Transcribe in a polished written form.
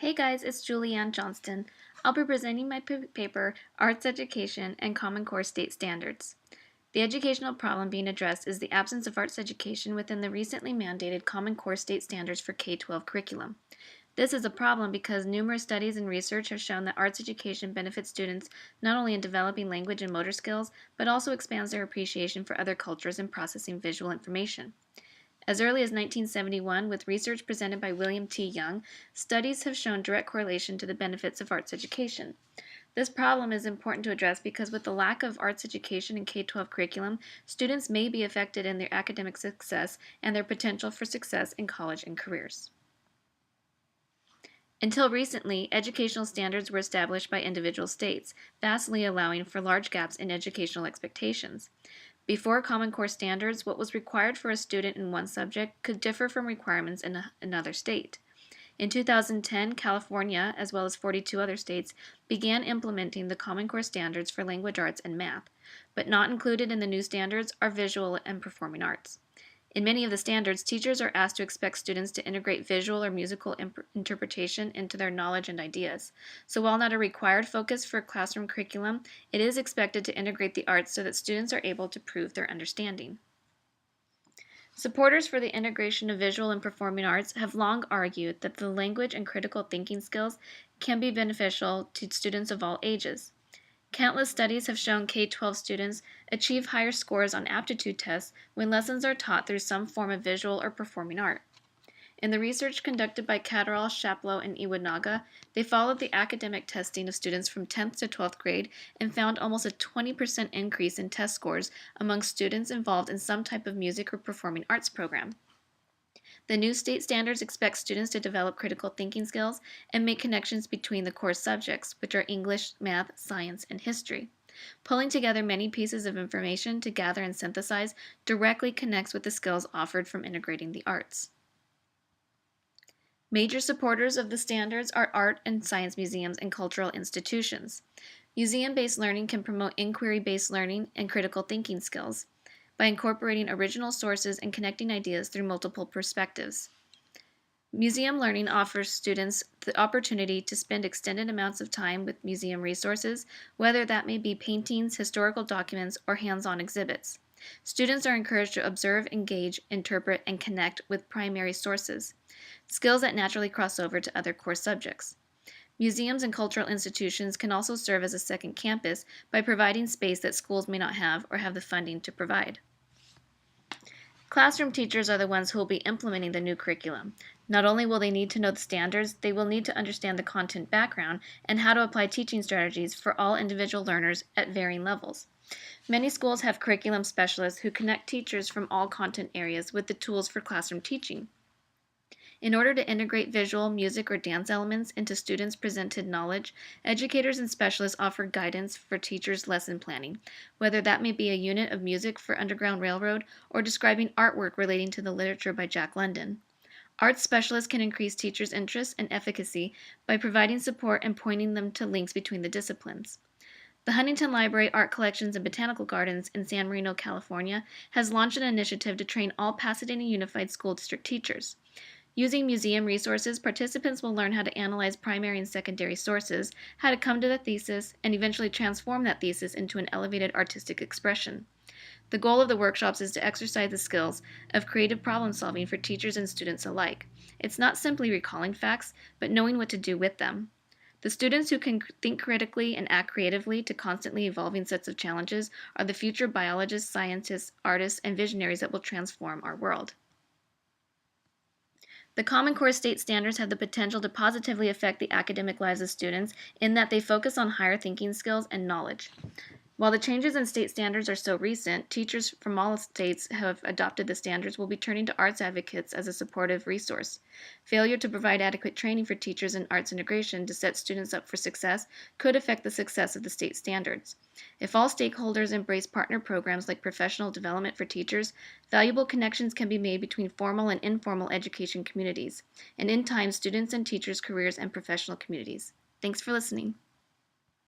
Hey guys, it's Julianne Johnston. I'll be presenting my paper, Arts Education and Common Core State Standards. The educational problem being addressed is the absence of arts education within the recently mandated Common Core State Standards for K-12 curriculum. This is a problem because numerous studies and research have shown that arts education benefits students not only in developing language and motor skills, but also expands their appreciation for other cultures and processing visual information. As early as 1971, with research presented by William T. Young, studies have shown direct correlation to the benefits of arts education. This problem is important to address because with the lack of arts education in K-12 curriculum, students may be affected in their academic success and their potential for success in college and careers. Until recently, educational standards were established by individual states, vastly allowing for large gaps in educational expectations. Before Common Core standards, what was required for a student in one subject could differ from requirements in another state. In 2010, California, as well as 42 other states, began implementing the Common Core standards for language arts and math, but not included in the new standards are visual and performing arts. In many of the standards, teachers are asked to expect students to integrate visual or musical interpretation into their knowledge and ideas. So while not a required focus for classroom curriculum, it is expected to integrate the arts so that students are able to prove their understanding. Supporters for the integration of visual and performing arts have long argued that the language and critical thinking skills can be beneficial to students of all ages. Countless studies have shown K-12 students achieve higher scores on aptitude tests when lessons are taught through some form of visual or performing art. In the research conducted by Catterall, Shaplow, and Iwanaga, they followed the academic testing of students from 10th to 12th grade and found almost a 20% increase in test scores among students involved in some type of music or performing arts program. The new state standards expect students to develop critical thinking skills and make connections between the core subjects, which are English, math, science, and history. Pulling together many pieces of information to gather and synthesize directly connects with the skills offered from integrating the arts. Major supporters of the standards are art and science museums and cultural institutions. Museum-based learning can promote inquiry-based learning and critical thinking skills by incorporating original sources and connecting ideas through multiple perspectives. Museum learning offers students the opportunity to spend extended amounts of time with museum resources, whether that may be paintings, historical documents, or hands-on exhibits. Students are encouraged to observe, engage, interpret, and connect with primary sources, skills that naturally cross over to other core subjects. Museums and cultural institutions can also serve as a second campus by providing space that schools may not have or have the funding to provide. Classroom teachers are the ones who will be implementing the new curriculum. Not only will they need to know the standards, they will need to understand the content background and how to apply teaching strategies for all individual learners at varying levels. Many schools have curriculum specialists who connect teachers from all content areas with the tools for classroom teaching. In order to integrate visual, music, or dance elements into students' presented knowledge, educators and specialists offer guidance for teachers' lesson planning, whether that may be a unit of music for Underground Railroad or describing artwork relating to the literature by Jack London. Arts specialists can increase teachers' interest and efficacy by providing support and pointing them to links between the disciplines. The Huntington Library Art Collections and Botanical Gardens in San Marino, California, has launched an initiative to train all Pasadena Unified School District teachers. Using museum resources, participants will learn how to analyze primary and secondary sources, how to come to the thesis, and eventually transform that thesis into an elevated artistic expression. The goal of the workshops is to exercise the skills of creative problem solving for teachers and students alike. It's not simply recalling facts, but knowing what to do with them. The students who can think critically and act creatively to constantly evolving sets of challenges are the future biologists, scientists, artists, and visionaries that will transform our world. The Common Core state standards have the potential to positively affect the academic lives of students in that they focus on higher thinking skills and knowledge. While the changes in state standards are so recent, teachers from all states who have adopted the standards will be turning to arts advocates as a supportive resource. Failure to provide adequate training for teachers in arts integration to set students up for success could affect the success of the state standards. If all stakeholders embrace partner programs like professional development for teachers, valuable connections can be made between formal and informal education communities, and in time, students and teachers' careers and professional communities. Thanks for listening.